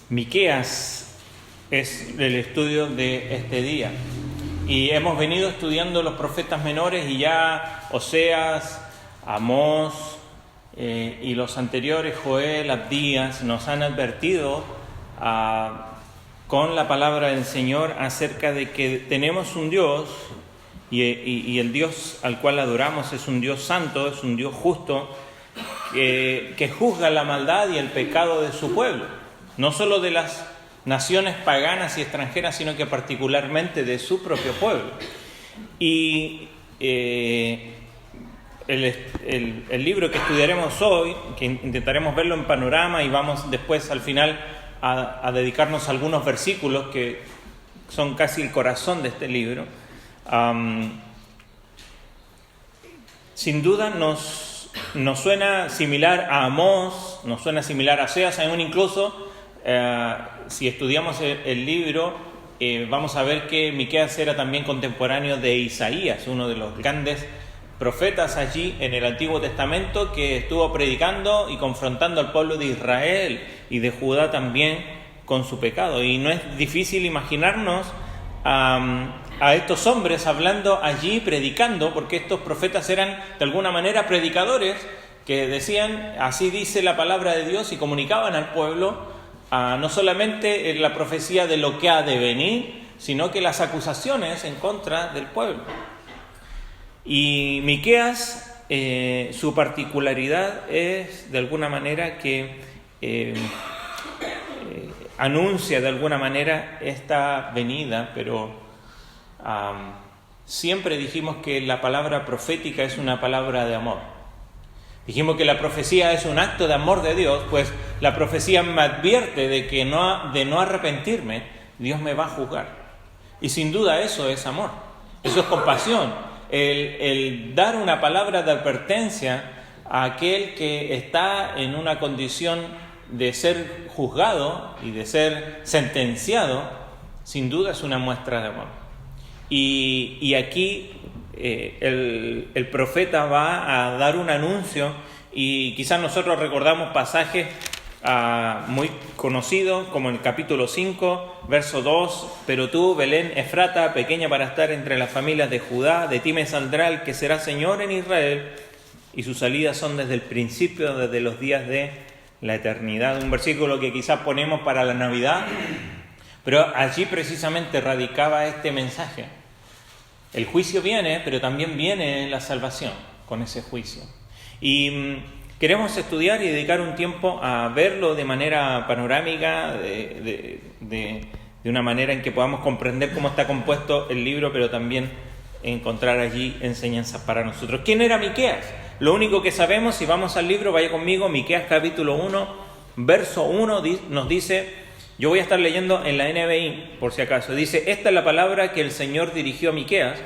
Miqueas es el estudio de este día. Y hemos venido estudiando los profetas menores y ya Oseas, Amós y los anteriores, Joel, Abdías, nos han advertido con la palabra del Señor acerca de que tenemos un Dios y el Dios al cual adoramos es un Dios santo, es un Dios justo, que juzga la maldad y el pecado de su pueblo, no solo de las naciones paganas y extranjeras, sino que particularmente de su propio pueblo. Y el libro que estudiaremos hoy, que intentaremos verlo en panorama y vamos después al final a dedicarnos a algunos versículos que son casi el corazón de este libro, sin duda nos suena similar a Amós, nos suena similar a Oseas, aún incluso si estudiamos el libro, vamos a ver que Miqueas era también contemporáneo de Isaías, uno de los grandes profetas allí en el Antiguo Testamento, que estuvo predicando y confrontando al pueblo de Israel y de Judá también con su pecado. Y no es difícil imaginarnos a estos hombres hablando allí, predicando, porque estos profetas eran de alguna manera predicadores que decían, así dice la palabra de Dios, y comunicaban al pueblo no solamente la profecía de lo que ha de venir, sino que las acusaciones en contra del pueblo. Y Miqueas, su particularidad es de alguna manera que anuncia de alguna manera esta venida, pero siempre dijimos que la palabra profética es una palabra de amor. Dijimos que la profecía es un acto de amor de Dios, pues la profecía me advierte de no arrepentirme, Dios me va a juzgar. Y sin duda eso es amor, eso es compasión, el dar una palabra de advertencia a aquel que está en una condición de ser juzgado y de ser sentenciado, sin duda es una muestra de amor. Y aquí el profeta va a dar un anuncio, y quizás nosotros recordamos pasajes muy conocidos como el capítulo 5, verso 2: pero tú, Belén Efrata, pequeña para estar entre las familias de Judá, de ti me saldrá el que será Señor en Israel, y sus salidas son desde el principio, desde los días de la eternidad. Un versículo que quizás ponemos para la Navidad, pero allí precisamente radicaba este mensaje. El juicio viene, pero también viene la salvación con ese juicio. Y queremos estudiar y dedicar un tiempo a verlo de manera panorámica, de una manera en que podamos comprender cómo está compuesto el libro, pero también encontrar allí enseñanzas para nosotros. ¿Quién era Miqueas? Lo único que sabemos, si vamos al libro, vaya conmigo, Miqueas capítulo 1, verso 1, nos dice... Yo voy a estar leyendo en la NBI, por si acaso. Dice: esta es la palabra que el Señor dirigió a Miqueas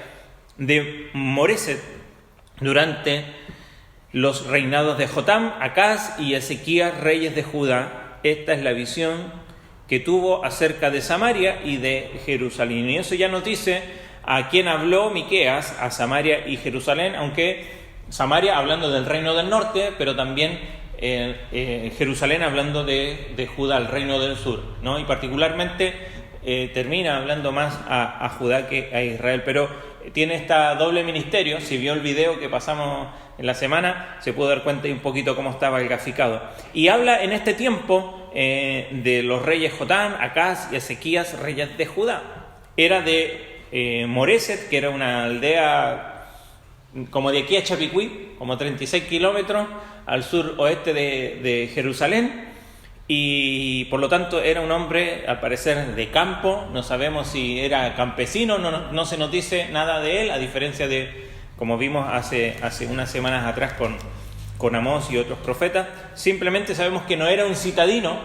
de Moreset durante los reinados de Jotam, Acaz y Ezequías, reyes de Judá. Esta es la visión que tuvo acerca de Samaria y de Jerusalén. Y eso ya nos dice a quién habló Miqueas, a Samaria y Jerusalén, aunque Samaria hablando del reino del norte, pero también Jerusalén hablando de Judá, el reino del sur, ¿no? Y particularmente termina hablando más a Judá que a Israel, pero tiene esta doble ministerio. Si vio el video que pasamos en la semana, se pudo dar cuenta un poquito cómo estaba el graficado. Y habla en este tiempo de los reyes Jotam, Acaz y Ezequías, reyes de Judá. Era de Moreset, que era una aldea como de aquí a Chapicuí, como 36 kilómetros al sur oeste de Jerusalén, y por lo tanto era un hombre al parecer de campo. No sabemos si era campesino, no se nos dice nada de él, a diferencia de como vimos hace unas semanas atrás con Amós y otros profetas. Simplemente sabemos que no era un citadino,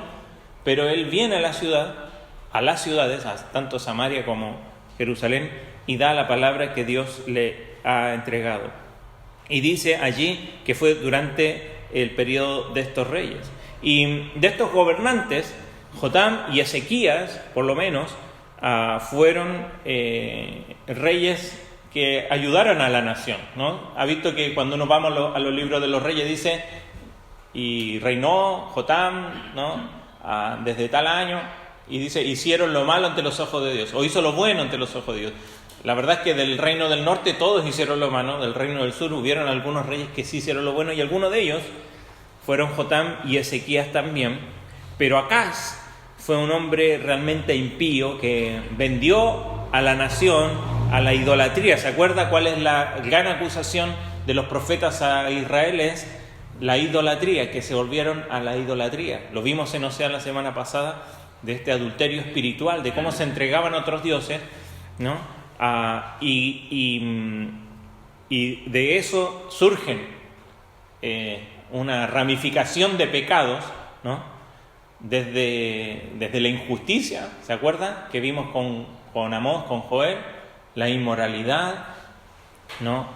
pero él viene a las ciudades, tanto Samaria como Jerusalén, y da la palabra que Dios le ha entregado. Y dice allí que fue durante el periodo de estos reyes. Y de estos gobernantes, Jotam y Ezequías, por lo menos, fueron reyes que ayudaron a la nación, ¿no? Ha visto que cuando nos vamos a los libros de los reyes dice: y reinó Jotam, ¿no?, desde tal año, y dice, hicieron lo malo ante los ojos de Dios, o hizo lo bueno ante los ojos de Dios. La verdad es que del reino del norte todos hicieron lo malo, del reino del sur hubieron algunos reyes que sí hicieron lo bueno, y algunos de ellos fueron Jotam y Ezequías también, pero Acaz fue un hombre realmente impío que vendió a la nación a la idolatría. ¿Se acuerda cuál es la gran acusación de los profetas a Israel? Es la idolatría, que se volvieron a la idolatría. Lo vimos en Oseas la semana pasada, de este adulterio espiritual, de cómo se entregaban a otros dioses, ¿no? Y de eso surgen una ramificación de pecados, ¿no? Desde la injusticia, ¿se acuerdan? Que vimos con Amós, con Joel, la inmoralidad, ¿no?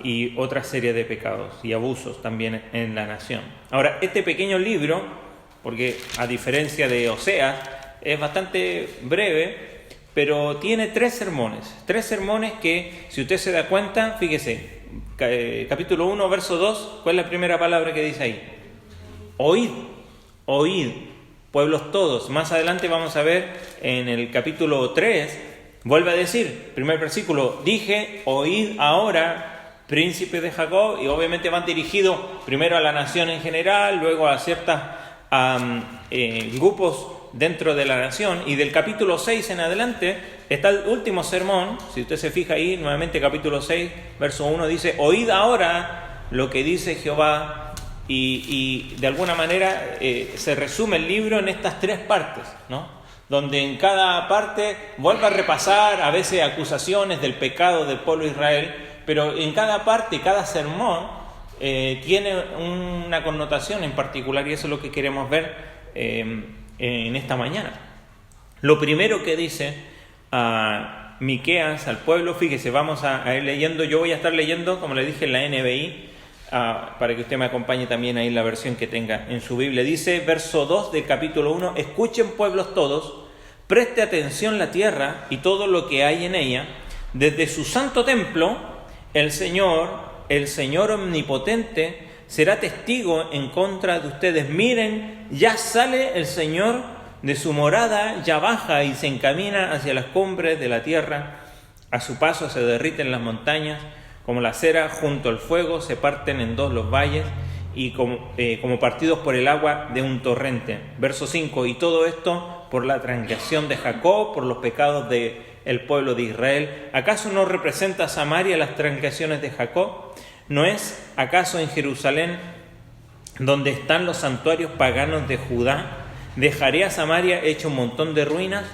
Y otra serie de pecados y abusos también en la nación. Ahora, este pequeño libro, porque a diferencia de Oseas, es bastante breve, pero tiene tres sermones que, si usted se da cuenta, fíjese, capítulo 1, verso 2, ¿cuál es la primera palabra que dice ahí? Oíd, pueblos todos. Más adelante vamos a ver en el capítulo 3, vuelve a decir, primer versículo, dije, oíd ahora, príncipe de Jacob, y obviamente van dirigidos primero a la nación en general, luego a ciertos grupos dentro de la nación, y del capítulo 6 en adelante está el último sermón. Si usted se fija ahí, nuevamente capítulo 6, verso 1, dice, oíd ahora lo que dice Jehová. Y de alguna manera se resume el libro en estas tres partes, ¿no? Donde en cada parte vuelve a repasar a veces acusaciones del pecado del pueblo de Israel, pero en cada parte, cada sermón tiene una connotación en particular, y eso es lo que queremos ver en esta mañana. Lo primero que dice Miqueas al pueblo, fíjese, vamos a ir leyendo. Yo voy a estar leyendo, como le dije, en la NBI, para que usted me acompañe también ahí en la versión que tenga en su Biblia. Dice, verso 2 del capítulo 1, escuchen pueblos todos, preste atención la tierra y todo lo que hay en ella, desde su santo templo, el Señor omnipotente, será testigo en contra de ustedes. Miren, ya sale el Señor de su morada, ya baja y se encamina hacia las cumbres de la tierra. A su paso se derriten las montañas, como la cera junto al fuego, se parten en dos los valles, y como partidos por el agua de un torrente. Verso 5, y todo esto por la transgresión de Jacob, por los pecados del pueblo de Israel. ¿Acaso no representa Samaria las transgresiones de Jacob? ¿No es acaso en Jerusalén donde están los santuarios paganos de Judá? ¿Dejaré a Samaria hecho un montón de ruinas,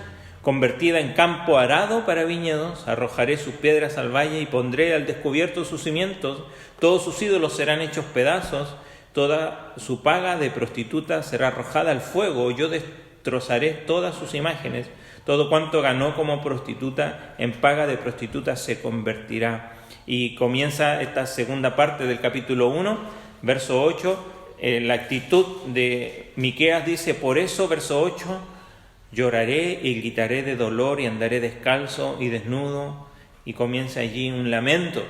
convertida en campo arado para viñedos? Arrojaré sus piedras al valle y pondré al descubierto sus cimientos. Todos sus ídolos serán hechos pedazos, toda su paga de prostituta será arrojada al fuego. Yo destrozaré todas sus imágenes. Todo cuanto ganó como prostituta, en paga de prostituta se convertirá. Y comienza esta segunda parte del capítulo 1, verso 8. La actitud de Miqueas dice, por eso, verso 8, lloraré y gritaré de dolor y andaré descalzo y desnudo. Y comienza allí un lamento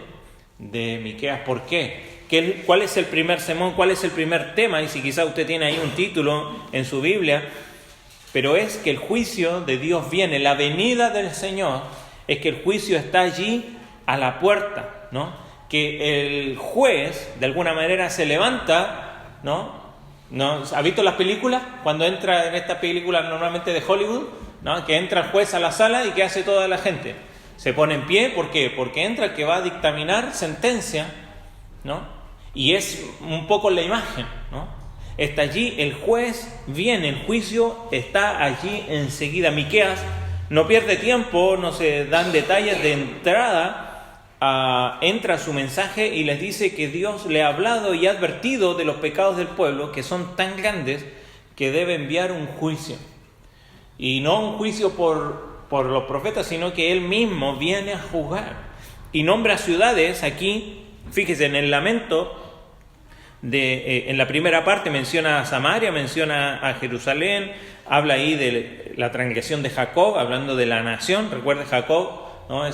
de Miqueas. ¿Por qué? ¿Cuál es el primer sermón? ¿Cuál es el primer tema? Y si quizá usted tiene ahí un título en su Biblia, pero es que el juicio de Dios viene, la venida del Señor, es que el juicio está allí a la puerta, ¿no? Que el juez de alguna manera se levanta, ¿no? ¿Ha visto las películas? Cuando entra en estas películas normalmente de Hollywood, ¿no? Que entra el juez a la sala y ¿qué hace toda la gente? Se pone en pie. ¿Por qué? Porque entra el que va a dictaminar sentencia, ¿no? Y es un poco la imagen, ¿no? Está allí, el juez viene, el juicio está allí enseguida. Miqueas no pierde tiempo, no se dan detalles de entrada. Entra su mensaje y les dice que Dios le ha hablado y ha advertido de los pecados del pueblo, que son tan grandes que debe enviar un juicio. Y no un juicio por los profetas, sino que Él mismo viene a juzgar. Y nombra ciudades aquí, fíjese, en el lamento, en la primera parte menciona a Samaria, menciona a Jerusalén, habla ahí de la transgresión de Jacob, hablando de la nación. Recuerde, Jacob, ¿no?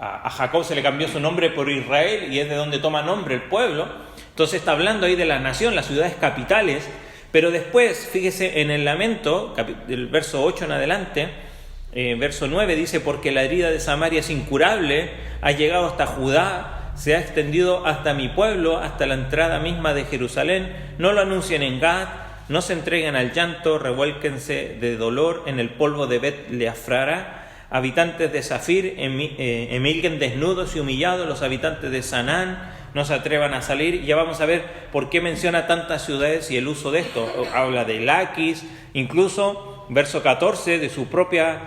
a Jacob se le cambió su nombre por Israel y es de donde toma nombre el pueblo. Entonces está hablando ahí de la nación, las ciudades capitales. Pero después, fíjese, en el lamento, del verso 8 en adelante, verso 9 dice: porque la herida de Samaria es incurable, ha llegado hasta Judá, se ha extendido hasta mi pueblo, hasta la entrada misma de Jerusalén. No lo anuncien en Gad, no se entreguen al llanto, revuélquense de dolor en el polvo de Bet-Leafrara. Habitantes de Zafir, emilguen desnudos y humillados. Los habitantes de Sanán no se atrevan a salir. Ya vamos a ver por qué menciona tantas ciudades y el uso de esto. Habla de Laquis, incluso verso 14, de su propia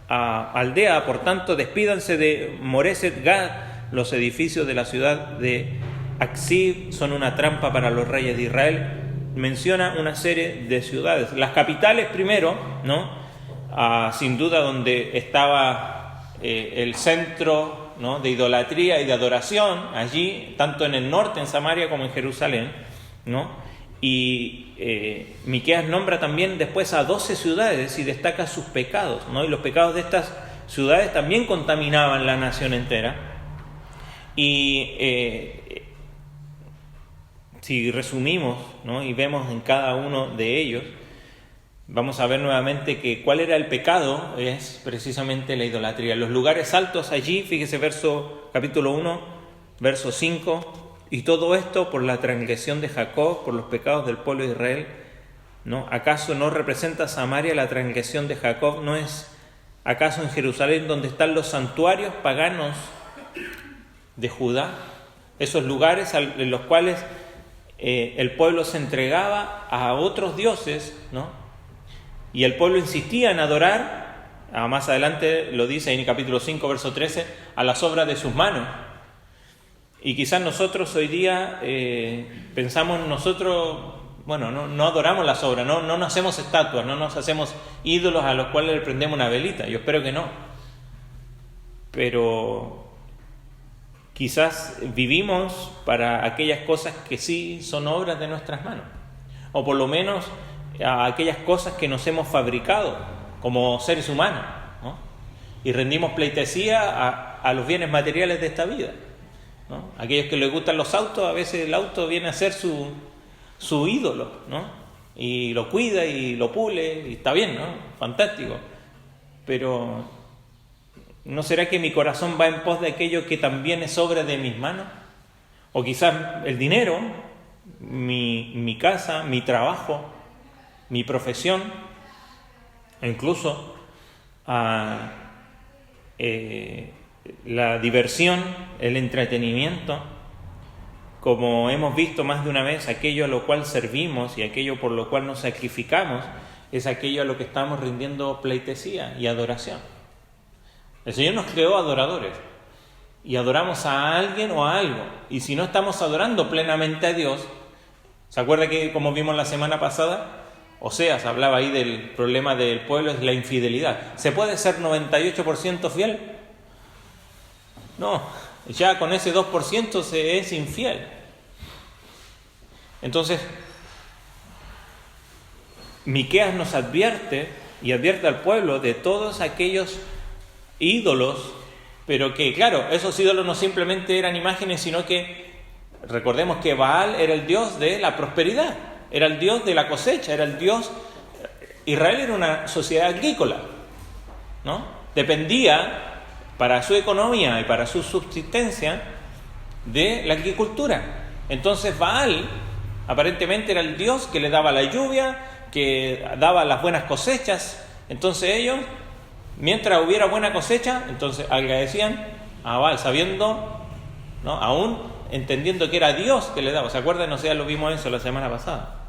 aldea. Por tanto, despídanse de Moreset Gad. Los edificios de la ciudad de Aksib son una trampa para los reyes de Israel. Menciona una serie de ciudades. Las capitales primero, ¿no? Sin duda donde estaba el centro, ¿no?, de idolatría y de adoración, allí, tanto en el norte, en Samaria, como en Jerusalén, ¿no? Y Miqueas nombra también después a 12 ciudades y destaca sus pecados, ¿no? Y los pecados de estas ciudades también contaminaban la nación entera. Y si resumimos, ¿no?, y vemos en cada uno de ellos, vamos a ver nuevamente que cuál era el pecado. Es precisamente la idolatría. Los lugares altos allí, fíjese capítulo 1, verso 5, y todo esto por la transgresión de Jacob, por los pecados del pueblo de Israel, ¿no? ¿Acaso no representa Samaria la transgresión de Jacob? ¿No es acaso en Jerusalén donde están los santuarios paganos de Judá? Esos lugares en los cuales el pueblo se entregaba a otros dioses, ¿no? Y el pueblo insistía en adorar, más adelante lo dice en el capítulo 5, verso 13, a las obras de sus manos. Y quizás nosotros hoy día pensamos, no adoramos las obras, no nos hacemos estatuas, no nos hacemos ídolos a los cuales le prendemos una velita. Yo espero que no. Pero quizás vivimos para aquellas cosas que sí son obras de nuestras manos. O por lo menos a aquellas cosas que nos hemos fabricado como seres humanos, ¿no? Y rendimos pleitesía a los bienes materiales de esta vida, ¿no? Aquellos que les gustan los autos, a veces el auto viene a ser su ídolo, ¿no? Y lo cuida y lo pule, y está bien, ¿no? Fantástico. Pero ¿no será que mi corazón va en pos de aquello que también es obra de mis manos? O quizás el dinero, mi casa, mi trabajo, mi profesión, e incluso la diversión, el entretenimiento, como hemos visto más de una vez, aquello a lo cual servimos y aquello por lo cual nos sacrificamos, es aquello a lo que estamos rindiendo pleitesía y adoración. El Señor nos creó adoradores y adoramos a alguien o a algo, y si no estamos adorando plenamente a Dios, ¿se acuerda que como vimos la semana pasada? Oseas hablaba ahí del problema del pueblo, es la infidelidad. ¿Se puede ser 98% fiel? No, ya con ese 2% se es infiel. Entonces, Miqueas nos advierte y advierte al pueblo de todos aquellos ídolos, pero que, claro, esos ídolos no simplemente eran imágenes, sino que recordemos que Baal era el dios de la prosperidad. Era el dios de la cosecha, era el dios. Israel era una sociedad agrícola, ¿no? Dependía para su economía y para su subsistencia de la agricultura. Entonces Baal aparentemente era el dios que le daba la lluvia, que daba las buenas cosechas. Entonces ellos, mientras hubiera buena cosecha, entonces agradecían a Baal, sabiendo, ¿no?, aún entendiendo que era Dios que le daba. ¿Se acuerdan? No sé, lo vimos eso la semana pasada.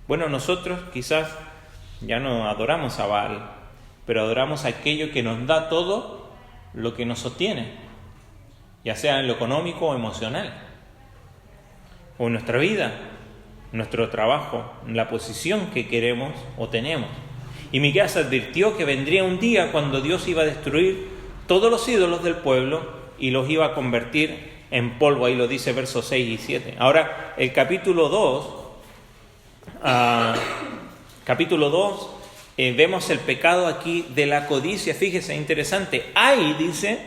Bueno, nosotros quizás ya no adoramos a Baal, pero adoramos a aquello que nos da todo lo que nos sostiene, ya sea en lo económico o emocional, o en nuestra vida, nuestro trabajo, en la posición que queremos o tenemos. Y Miqueas advirtió que vendría un día cuando Dios iba a destruir todos los ídolos del pueblo y los iba a convertir en polvo. Ahí lo dice versos 6 y 7. Ahora, el capítulo 2, vemos el pecado aquí de la codicia. Fíjese, interesante. Ay, dice,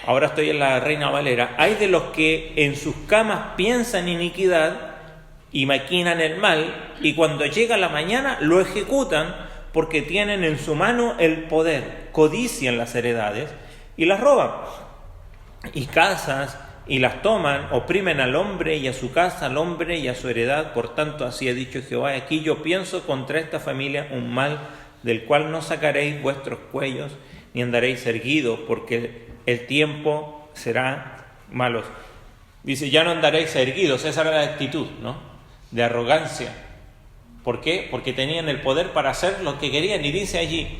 ahora estoy en la Reina Valera, hay de los que en sus camas piensan iniquidad y maquinan el mal, y cuando llega la mañana lo ejecutan porque tienen en su mano el poder, codician las heredades y las roban, y casas y las toman, oprimen al hombre y a su casa, al hombre y a su heredad. Por tanto, así ha dicho Jehová: aquí yo pienso contra esta familia un mal del cual no sacaréis vuestros cuellos, ni andaréis erguidos, porque el tiempo será malo. Dice, ya no andaréis erguidos. Esa era la actitud, ¿no?, de arrogancia. ¿Por qué? Porque tenían el poder para hacer lo que querían. Y dice allí,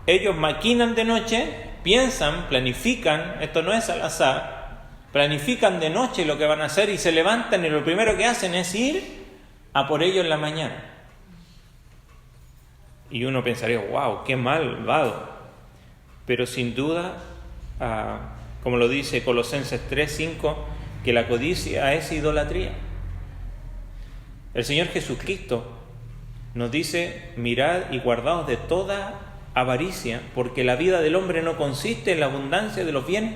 ellos maquinan de noche, piensan, planifican, esto no es al azar, planifican de noche lo que van a hacer y se levantan y lo primero que hacen es ir a por ello en la mañana. Y uno pensaría, wow, qué malvado. Pero sin duda, como lo dice Colosenses 3:5, que la codicia es idolatría. El Señor Jesucristo nos dice, mirad y guardaos de toda avaricia, porque la vida del hombre no consiste en la abundancia de los bienes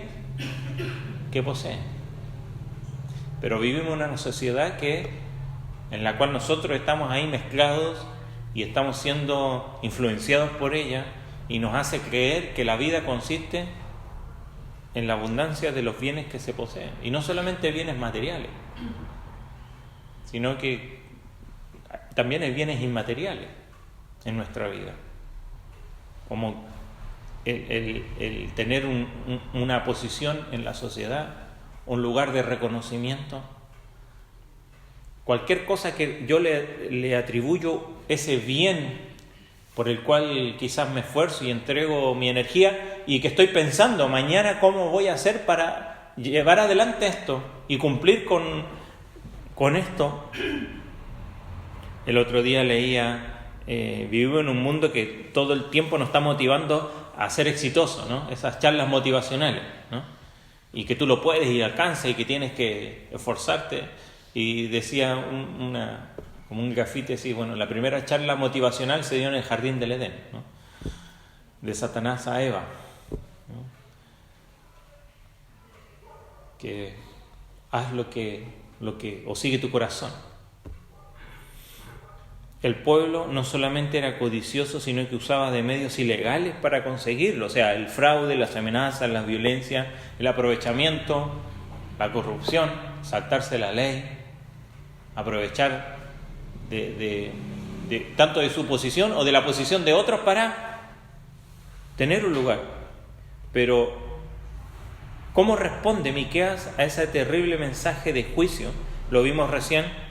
que posee. Pero vivimos en una sociedad en la cual nosotros estamos ahí mezclados y estamos siendo influenciados por ella, y nos hace creer que la vida consiste en la abundancia de los bienes que se poseen, y no solamente bienes materiales, sino que también hay bienes inmateriales en nuestra vida, como el tener una posición en la sociedad, un lugar de reconocimiento. Cualquier cosa que yo le atribuyo ese bien por el cual quizás me esfuerzo y entrego mi energía, y que estoy pensando mañana cómo voy a hacer para llevar adelante esto y cumplir con esto. El otro día leía, vivimos en un mundo que todo el tiempo nos está motivando a ser exitoso, ¿no? Esas charlas motivacionales, ¿no? Y que tú lo puedes y alcanzas y que tienes que esforzarte. Y decía como un grafite así, bueno, la primera charla motivacional se dio en el jardín del Edén, ¿no?, de Satanás a Eva, ¿no?, que haz lo que o sigue tu corazón. El pueblo no solamente era codicioso, sino que usaba de medios ilegales para conseguirlo. O sea, el fraude, las amenazas, la violencia, el aprovechamiento, la corrupción, saltarse la ley, aprovechar tanto de su posición o de la posición de otros para tener un lugar. Pero, ¿cómo responde Miqueas a ese terrible mensaje de juicio? Lo vimos recién.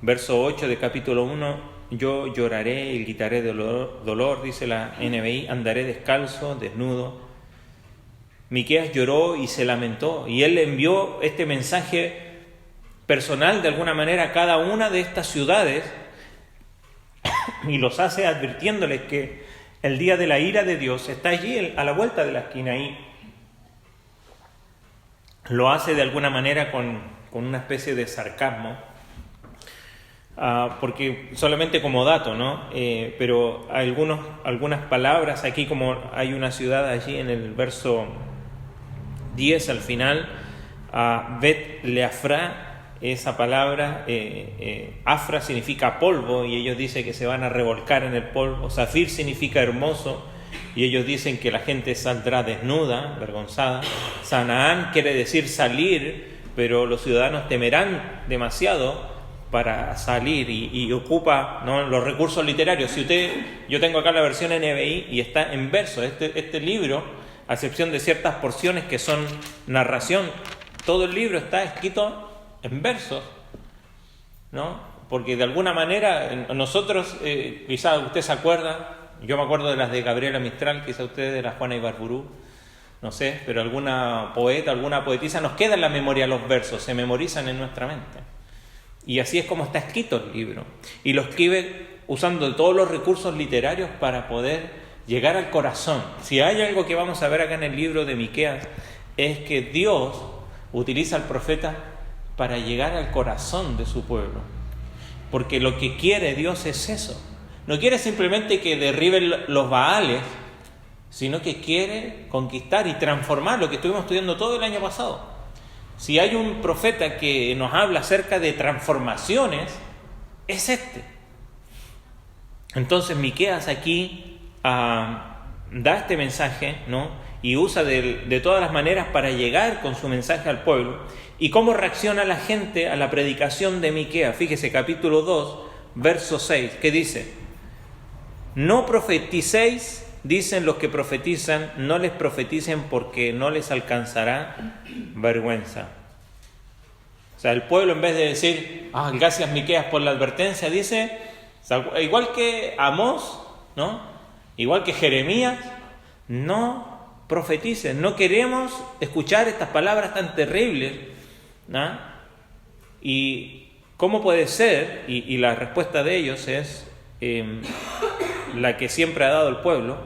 Verso 8 de capítulo 1, yo lloraré y gritaré de dolor, dice la NBI, andaré descalzo, desnudo. Miqueas lloró y se lamentó, y él envió este mensaje personal de alguna manera a cada una de estas ciudades, y los hace advirtiéndoles que el día de la ira de Dios está allí a la vuelta de la esquina, y lo hace de alguna manera con una especie de sarcasmo. Porque solamente como dato, ¿no? Pero algunas palabras aquí, como hay una ciudad allí en el verso 10 al final, Bet Leafra, esa palabra, Afra significa polvo, y ellos dicen que se van a revolcar en el polvo. Zafir significa hermoso, y ellos dicen que la gente saldrá desnuda, avergonzada. Sanaán quiere decir salir, pero los ciudadanos temerán demasiado para salir, y ocupa, ¿no?, los recursos literarios. Yo tengo acá la versión NBI y está en verso. Este libro, a excepción de ciertas porciones que son narración, todo el libro está escrito en versos, ¿no? Porque de alguna manera nosotros, quizás usted se acuerda, yo me acuerdo de las de Gabriela Mistral, quizás usted de la Juana Ibarburu, no sé, pero alguna poeta, alguna poetisa, nos queda en la memoria los versos, se memorizan en nuestra mente. Y así es como está escrito el libro. Y lo escribe usando todos los recursos literarios para poder llegar al corazón. Si hay algo que vamos a ver acá en el libro de Miqueas, es que Dios utiliza al profeta para llegar al corazón de su pueblo. Porque lo que quiere Dios es eso. No quiere simplemente que derriben los Baales, sino que quiere conquistar y transformar lo que estuvimos estudiando todo el año pasado. Si hay un profeta que nos habla acerca de transformaciones, es este. Entonces Miqueas aquí da este mensaje, ¿no? Y usa de todas las maneras para llegar con su mensaje al pueblo. ¿Y cómo reacciona la gente a la predicación de Miqueas? Fíjese, capítulo 2, verso 6, ¿qué dice? No profeticéis, dicen los que profetizan, no les profeticen porque no les alcanzará vergüenza. O sea, el pueblo, en vez de decir, gracias Miqueas por la advertencia, dice, igual que Amós, ¿no? Igual que Jeremías, no profeticen, no queremos escuchar estas palabras tan terribles, ¿no? Y cómo puede ser, y la respuesta de ellos es la que siempre ha dado el pueblo.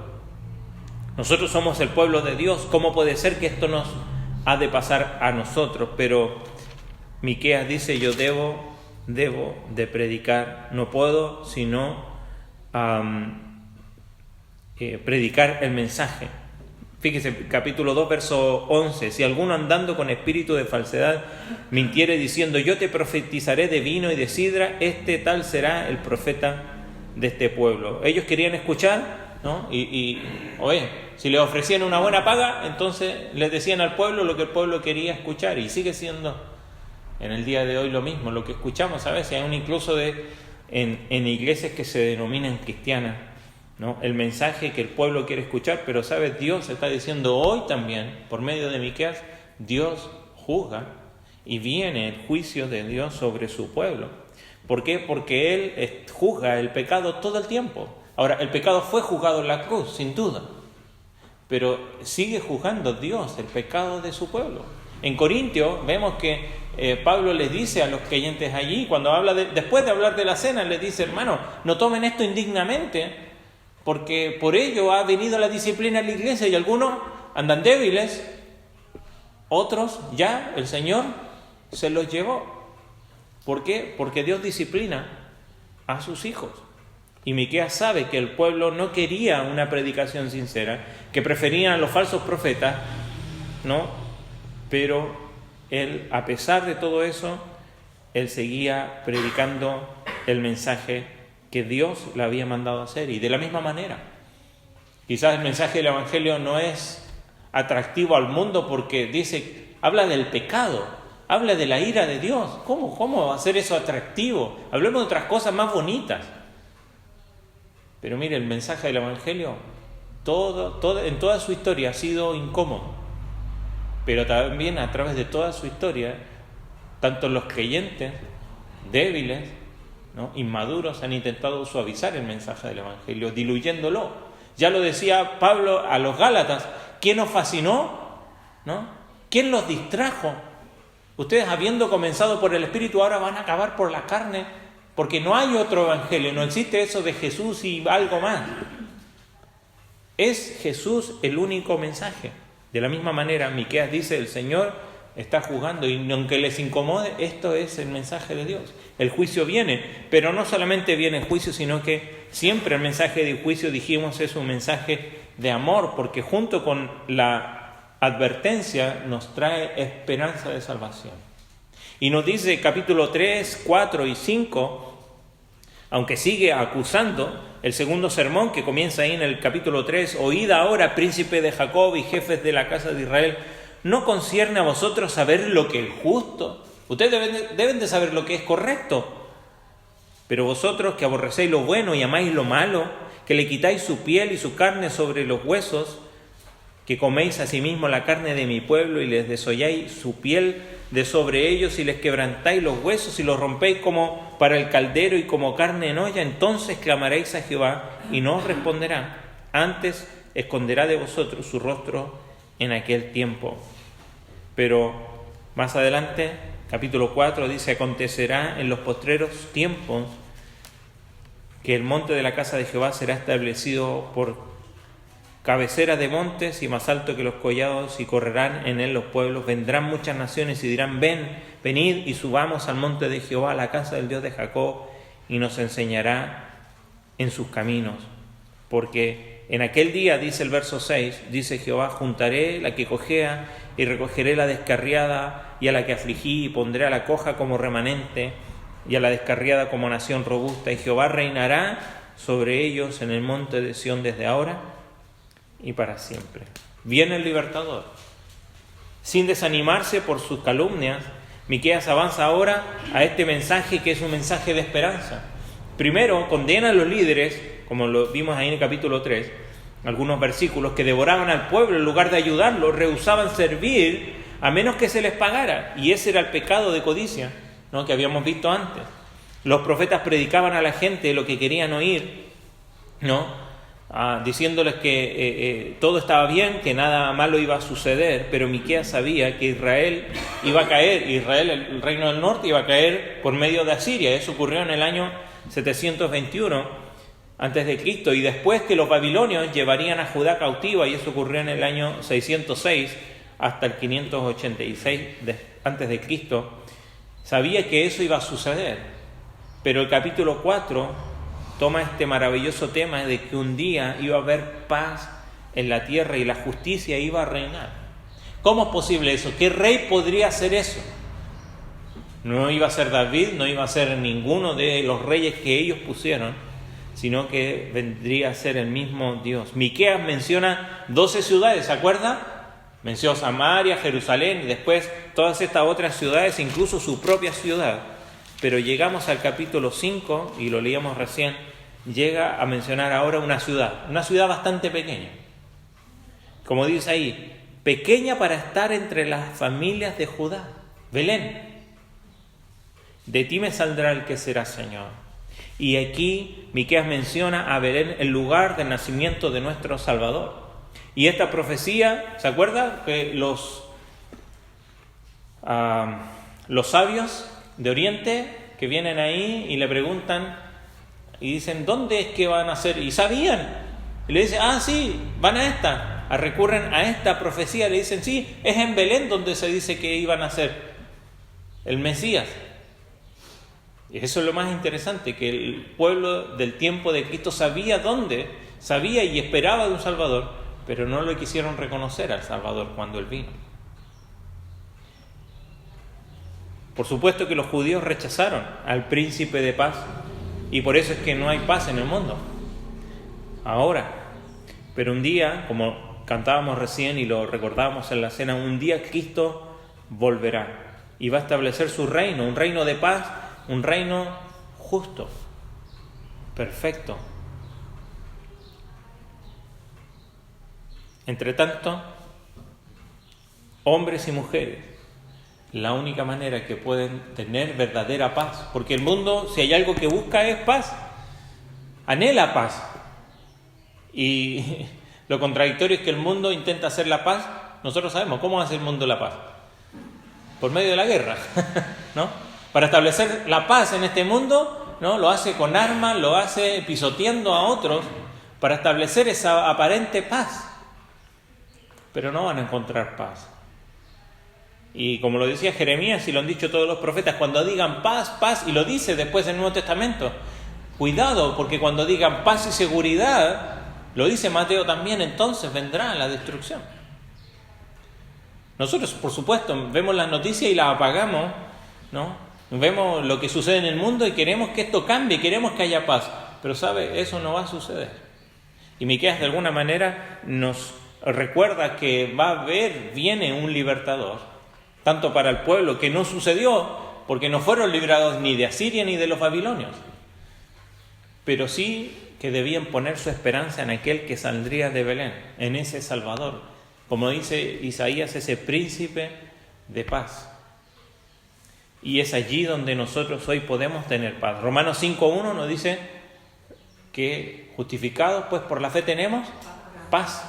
Nosotros somos el pueblo de Dios, ¿cómo puede ser que esto nos ha de pasar a nosotros? Pero Miqueas dice, yo debo de predicar, no puedo sino predicar el mensaje. Fíjese, capítulo 2, verso 11, si alguno andando con espíritu de falsedad mintiere diciendo, yo te profetizaré de vino y de sidra, este tal será el profeta de este pueblo. Ellos querían escuchar, ¿no? Oye, si les ofrecían una buena paga, entonces les decían al pueblo lo que el pueblo quería escuchar, y sigue siendo en el día de hoy lo mismo, lo que escuchamos a veces, aún incluso en iglesias que se denominan cristianas, ¿no? El mensaje que el pueblo quiere escuchar, pero ¿sabes? Dios está diciendo hoy también, por medio de Miqueas, Dios juzga y viene el juicio de Dios sobre su pueblo. ¿Por qué? Porque Él juzga el pecado todo el tiempo. Ahora, el pecado fue juzgado en la cruz, sin duda, pero sigue juzgando Dios el pecado de su pueblo. En Corintios vemos que Pablo les dice a los creyentes allí, cuando después de hablar de la cena, les dice, hermano, no tomen esto indignamente, porque por ello ha venido la disciplina en la iglesia y algunos andan débiles, otros ya el Señor se los llevó. ¿Por qué? Porque Dios disciplina a sus hijos. Y Miqueas sabe que el pueblo no quería una predicación sincera, que preferían a los falsos profetas, ¿no? Pero él, a pesar de todo eso, él seguía predicando el mensaje que Dios le había mandado a hacer. Y de la misma manera, quizás el mensaje del Evangelio no es atractivo al mundo porque habla del pecado, habla de la ira de Dios. ¿Cómo hacer eso atractivo? Hablemos de otras cosas más bonitas. Pero mire, el mensaje del Evangelio, en toda su historia ha sido incómodo. Pero también a través de toda su historia, tanto los creyentes débiles, ¿no?, inmaduros, han intentado suavizar el mensaje del Evangelio, diluyéndolo. Ya lo decía Pablo a los Gálatas, ¿quién os fascinó? ¿No? ¿Quién los distrajo? Ustedes, habiendo comenzado por el Espíritu, ahora van a acabar por la carne, porque no hay otro Evangelio, no existe eso de Jesús y algo más. Es Jesús el único mensaje. De la misma manera, Miqueas dice, el Señor está juzgando, y aunque les incomode, esto es el mensaje de Dios. El juicio viene, pero no solamente viene el juicio, sino que siempre el mensaje de juicio, dijimos, es un mensaje de amor, porque junto con la advertencia nos trae esperanza de salvación. Y nos dice capítulo 3, 4 y 5, aunque sigue acusando, el segundo sermón que comienza ahí en el capítulo 3, oíd ahora, príncipe de Jacob y jefes de la casa de Israel, ¿no concierne a vosotros saber lo que es justo? Ustedes deben de saber lo que es correcto. Pero vosotros que aborrecéis lo bueno y amáis lo malo, que le quitáis su piel y su carne sobre los huesos, que coméis asimismo la carne de mi pueblo y les desolláis su piel de sobre ellos y les quebrantáis los huesos y los rompéis como para el caldero y como carne en olla, entonces clamaréis a Jehová y no os responderá, antes esconderá de vosotros su rostro en aquel tiempo. Pero más adelante, capítulo 4, dice, acontecerá en los postreros tiempos que el monte de la casa de Jehová será establecido por cabecera de montes y más alto que los collados, y correrán en él los pueblos. Vendrán muchas naciones y dirán, venid y subamos al monte de Jehová, a la casa del Dios de Jacob, y nos enseñará en sus caminos, porque en aquel día, dice el verso 6, dice Jehová, juntaré la que cojea y recogeré la descarriada, y a la que afligí y pondré a la coja como remanente y a la descarriada como nación robusta, y Jehová reinará sobre ellos en el monte de Sión desde ahora y para siempre. Viene el libertador. Sin desanimarse por sus calumnias, Miqueas avanza ahora a este mensaje que es un mensaje de esperanza. Primero, condena a los líderes, como lo vimos ahí en el capítulo 3, algunos versículos, que devoraban al pueblo en lugar de ayudarlo, rehusaban servir a menos que se les pagara. Y ese era el pecado de codicia, ¿no?, que habíamos visto antes. Los profetas predicaban a la gente lo que querían oír, ¿no?, diciéndoles que todo estaba bien, que nada malo iba a suceder, pero Miqueas sabía que Israel iba a caer, Israel, el reino del norte, iba a caer por medio de Asiria. Eso ocurrió en el año 721 antes de Cristo, y después que los babilonios llevarían a Judá cautiva, y eso ocurrió en el año 606 hasta el 586 antes de Cristo. Sabía que eso iba a suceder, pero el capítulo 4 toma este maravilloso tema de que un día iba a haber paz en la tierra y la justicia iba a reinar. ¿Cómo es posible eso? ¿Qué rey podría hacer eso? No iba a ser David, no iba a ser ninguno de los reyes que ellos pusieron, sino que vendría a ser el mismo Dios. Miqueas menciona 12 ciudades, ¿se acuerda? Mencionó Samaria, Jerusalén y después todas estas otras ciudades, incluso su propia ciudad. Pero llegamos al capítulo 5, y lo leíamos recién, llega a mencionar ahora una ciudad bastante pequeña. Como dice ahí, pequeña para estar entre las familias de Judá, Belén. De ti me saldrá el que será Señor. Y aquí Miqueas menciona a Belén, el lugar del nacimiento de nuestro Salvador. Y esta profecía, ¿se acuerda? Que los sabios de Oriente que vienen ahí y le preguntan y dicen, ¿dónde es que van a ser? Y sabían. Y le dicen, sí, van a esta. Recurren a esta profecía, le dicen, sí, es en Belén donde se dice que iban a ser el Mesías. Y eso es lo más interesante, que el pueblo del tiempo de Cristo sabía dónde, sabía y esperaba de un Salvador, pero no lo quisieron reconocer al Salvador cuando Él vino. Por supuesto que los judíos rechazaron al príncipe de paz, y por eso es que no hay paz en el mundo ahora. Pero un día, como cantábamos recién y lo recordábamos en la cena, un día Cristo volverá y va a establecer su reino, un reino de paz, un reino justo, perfecto. Entre tanto, hombres y mujeres, la única manera que pueden tener verdadera paz, porque el mundo, si hay algo que busca, es paz, anhela paz. Y lo contradictorio es que el mundo intenta hacer la paz. Nosotros sabemos cómo hace el mundo la paz: por medio de la guerra, ¿no? Para establecer la paz en este mundo, ¿no?, lo hace con armas, lo hace pisoteando a otros para establecer esa aparente paz, pero no van a encontrar paz. Y como lo decía Jeremías y lo han dicho todos los profetas, cuando digan paz, paz, y lo dice después en el Nuevo Testamento, cuidado, porque cuando digan paz y seguridad, lo dice Mateo también, entonces vendrá la destrucción. Nosotros, por supuesto, vemos las noticias y las apagamos, ¿no? Vemos lo que sucede en el mundo y queremos que esto cambie, queremos que haya paz, pero ¿sabe? Eso no va a suceder. Y Miqueas de alguna manera nos recuerda que viene un libertador, tanto para el pueblo, que no sucedió, porque no fueron librados ni de Asiria ni de los babilonios, pero sí que debían poner su esperanza en aquel que saldría de Belén, en ese Salvador, como dice Isaías, ese príncipe de paz. Y es allí donde nosotros hoy podemos tener paz. Romanos 5:1 nos dice que justificados pues por la fe tenemos paz.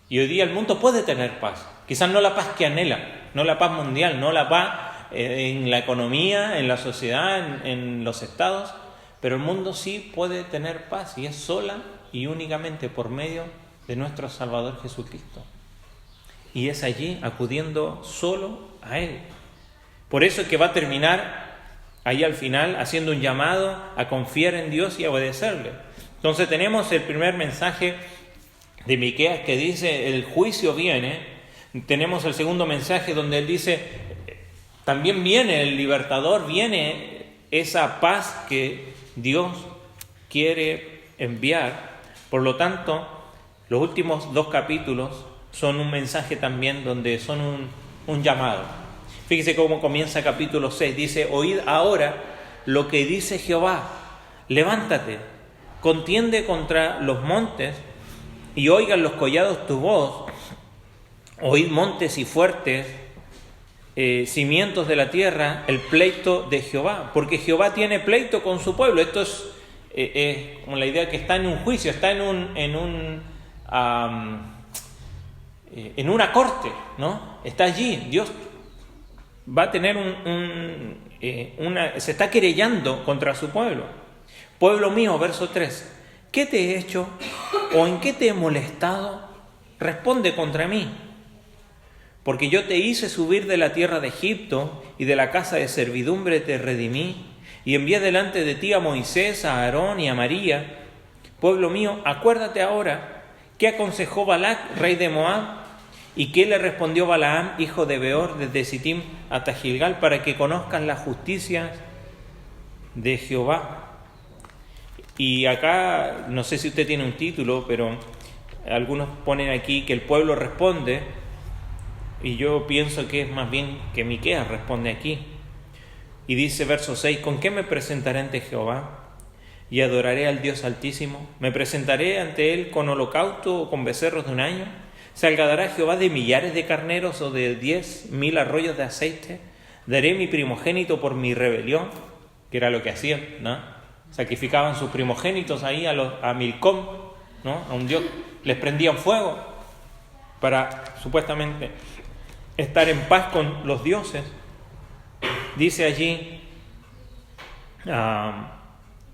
Y hoy día el mundo puede tener paz. Quizás no la paz que anhela, no la paz mundial, no la paz en la economía, en la sociedad, en los estados, pero el mundo sí puede tener paz, y es sola y únicamente por medio de nuestro Salvador Jesucristo. Y es allí, acudiendo solo a Él. Por eso es que va a terminar ahí al final haciendo un llamado a confiar en Dios y a obedecerle. Entonces tenemos el primer mensaje de Miqueas que dice, el juicio viene. Tenemos el segundo mensaje donde él dice, también viene el libertador, viene esa paz que Dios quiere enviar. Por lo tanto, los últimos 2 capítulos son un mensaje también donde son un llamado. Fíjese cómo comienza capítulo 6. Dice, oíd ahora lo que dice Jehová, levántate, contiende contra los montes y oigan los collados tu voz. Oíd montes y fuertes, cimientos de la tierra, el pleito de Jehová, porque Jehová tiene pleito con su pueblo. Esto es como la idea que está en un juicio, está en una corte, ¿no? Está allí. Dios va a tener se está querellando contra su pueblo. Pueblo mío, verso 3, ¿qué te he hecho o en qué te he molestado? Responde contra mí. Porque yo te hice subir de la tierra de Egipto y de la casa de servidumbre te redimí y envié delante de ti a Moisés, a Aarón y a María. Pueblo mío, acuérdate ahora qué aconsejó Balac, rey de Moab, y qué le respondió Balaam, hijo de Beor, desde Sittim hasta Gilgal, para que conozcan las justicias de Jehová. Y acá, no sé si usted tiene un título, pero algunos ponen aquí que el pueblo responde, y yo pienso que es más bien que Miqueas responde aquí. Y dice verso 6, ¿con qué me presentaré ante Jehová? Y adoraré al Dios Altísimo. ¿Me presentaré ante Él con holocausto o con becerros de un año? ¿Se agradará Jehová de millares de carneros o de 10,000 arroyos de aceite? ¿Daré mi primogénito por mi rebelión? Que era lo que hacían, ¿no? Sacrificaban sus primogénitos ahí a Milcom, ¿no? A un dios. Les prendían fuego para supuestamente estar en paz con los dioses. Dice allí,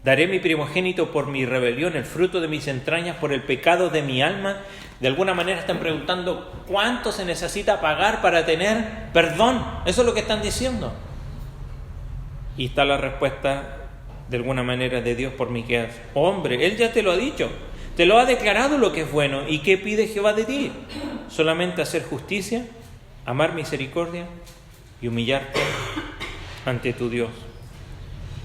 daré mi primogénito por mi rebelión, el fruto de mis entrañas por el pecado de mi alma. De alguna manera están preguntando, ¿cuánto se necesita pagar para tener perdón? Eso es lo que están diciendo. Y está la respuesta, de alguna manera, de Dios por Miqueas. Hombre, Él ya te lo ha dicho, te lo ha declarado lo que es bueno. ¿Y qué pide Jehová de ti? Solamente hacer justicia, amar misericordia y humillarte ante tu Dios.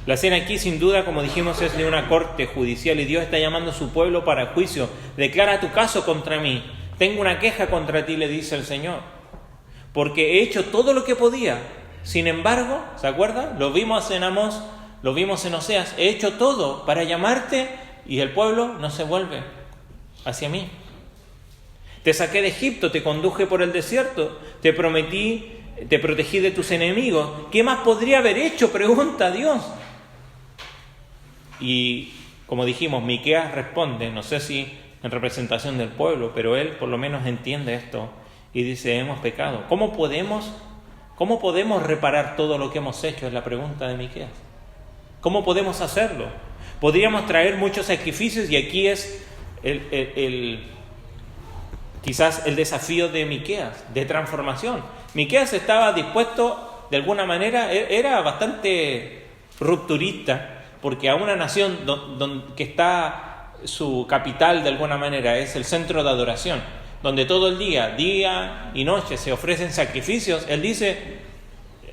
La escena aquí, sin duda, como dijimos, es de una corte judicial y Dios está llamando a su pueblo para juicio. Declara tu caso contra mí. Tengo una queja contra ti, le dice el Señor, porque he hecho todo lo que podía. Sin embargo, ¿se acuerdan? Lo vimos en Amós, lo vimos en Oseas. He hecho todo para llamarte y el pueblo no se vuelve hacia mí. Te saqué de Egipto, te conduje por el desierto, te protegí de tus enemigos. ¿Qué más podría haber hecho? Pregunta Dios. Y como dijimos, Miqueas responde, no sé si en representación del pueblo, pero él por lo menos entiende esto y dice, hemos pecado. ¿Cómo podemos reparar todo lo que hemos hecho? Es la pregunta de Miqueas. ¿Cómo podemos hacerlo? Podríamos traer muchos sacrificios y aquí es quizás el desafío de Miqueas, de transformación. Miqueas estaba dispuesto, de alguna manera, era bastante rupturista, porque a una nación que está su capital de alguna manera es el centro de adoración, donde todo el día y noche se ofrecen sacrificios, él dice,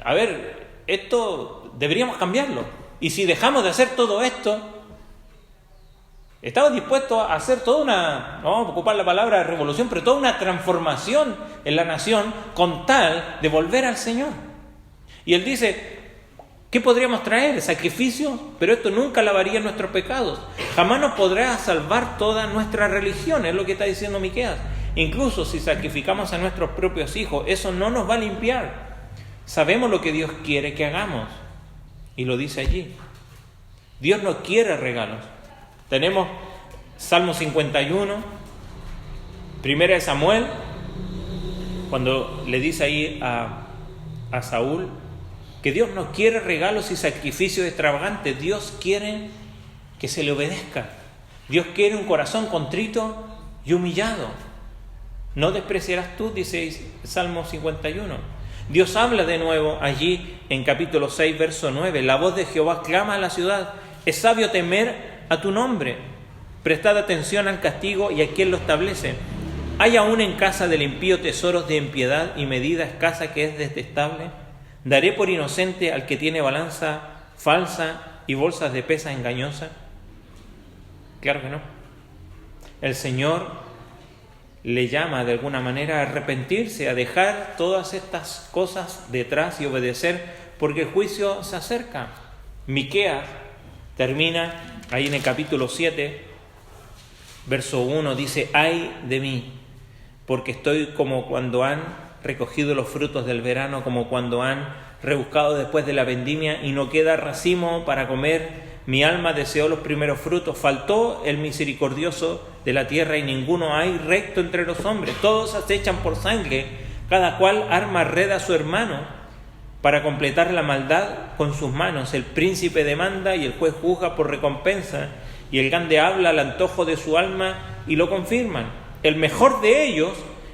a ver, esto deberíamos cambiarlo. Y si dejamos de hacer todo esto, estaba dispuesto a hacer toda una, no vamos a ocupar la palabra revolución, pero toda una transformación en la nación con tal de volver al Señor. Y él dice, ¿qué podríamos traer? Sacrificios, pero esto nunca lavaría nuestros pecados. Jamás nos podrá salvar toda nuestra religión, es lo que está diciendo Miqueas. Incluso si sacrificamos a nuestros propios hijos, eso no nos va a limpiar. Sabemos lo que Dios quiere que hagamos. Y lo dice allí. Dios no quiere regalos. Tenemos Salmo 51, 1 Samuel, cuando le dice ahí a Saúl, que Dios no quiere regalos y sacrificios extravagantes. Dios quiere que se le obedezca. Dios quiere un corazón contrito y humillado. No despreciarás tú, dice Salmo 51. Dios habla de nuevo allí en capítulo 6, verso 9. La voz de Jehová clama a la ciudad. Es sabio temer a tu nombre. Prestad atención al castigo y a quién lo establece. ¿Hay aún en casa del impío tesoros de impiedad y medida escasa que es detestable? ¿Daré por inocente al que tiene balanza falsa y bolsas de pesa engañosa? Claro que no. El Señor le llama de alguna manera a arrepentirse, a dejar todas estas cosas detrás y obedecer, porque el juicio se acerca. Miqueas termina ahí en el capítulo 7, verso 1, dice: ay de mí, porque estoy como cuando han recogido los frutos del verano, como cuando han rebuscado después de la vendimia y no queda racimo para comer. Mi alma deseó los primeros frutos, faltó el misericordioso de la tierra y ninguno hay recto entre los hombres. Todos acechan por sangre, cada cual arma red a su hermano para completar la maldad con sus manos. El príncipe demanda y el juez juzga por recompensa, y el grande habla al antojo de su alma y lo confirman. El mejor de ellos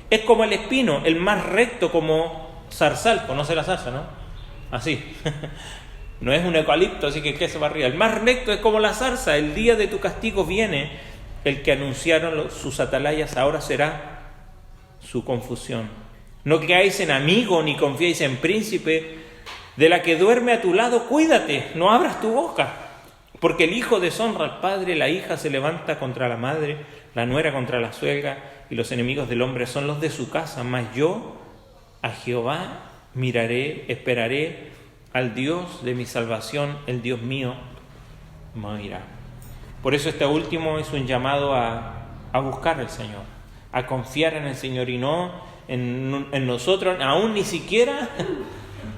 es como el espino, el más recto como zarzal. Conoce la zarza, ¿no? Así. No es un eucalipto, así que ¿qué se va arriba? El más recto es como la zarza. El día de tu castigo viene. El que anunciaron sus atalayas, ahora será su confusión. No creáis en amigo ni confiéis en príncipe. De la que duerme a tu lado, cuídate, no abras tu boca. Porque el hijo deshonra al padre, la hija se levanta contra la madre, la nuera contra la suegra, y los enemigos del hombre son los de su casa. Mas yo a Jehová miraré, esperaré al Dios de mi salvación, el Dios mío me oirá. Por eso este último es un llamado a buscar al Señor, a confiar en el Señor y no en nosotros, aún ni siquiera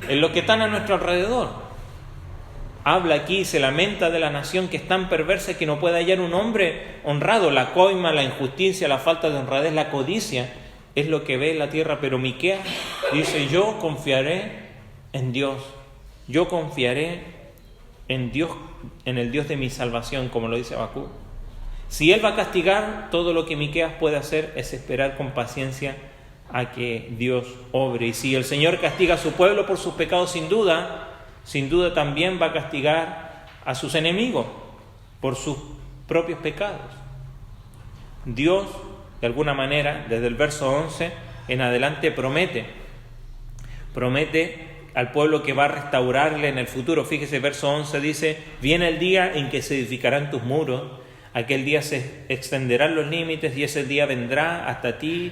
en los que están a nuestro alrededor. Habla aquí, se lamenta de la nación que es tan perversa que no puede hallar un hombre honrado. La coima, la injusticia, la falta de honradez, la codicia es lo que ve en la tierra. Pero Miqueas dice: yo confiaré en Dios. Yo confiaré en Dios, en el Dios de mi salvación, como lo dice Habacuc. Si Él va a castigar, todo lo que Miqueas puede hacer es esperar con paciencia a que Dios obre. Y si el Señor castiga a su pueblo por sus pecados, sin duda también va a castigar a sus enemigos por sus propios pecados. Dios, de alguna manera, desde el verso 11 en adelante, promete al pueblo que va a restaurarle en el futuro. Fíjese, verso 11 dice: viene el día en que se edificarán tus muros, aquel día se extenderán los límites y ese día vendrá hasta ti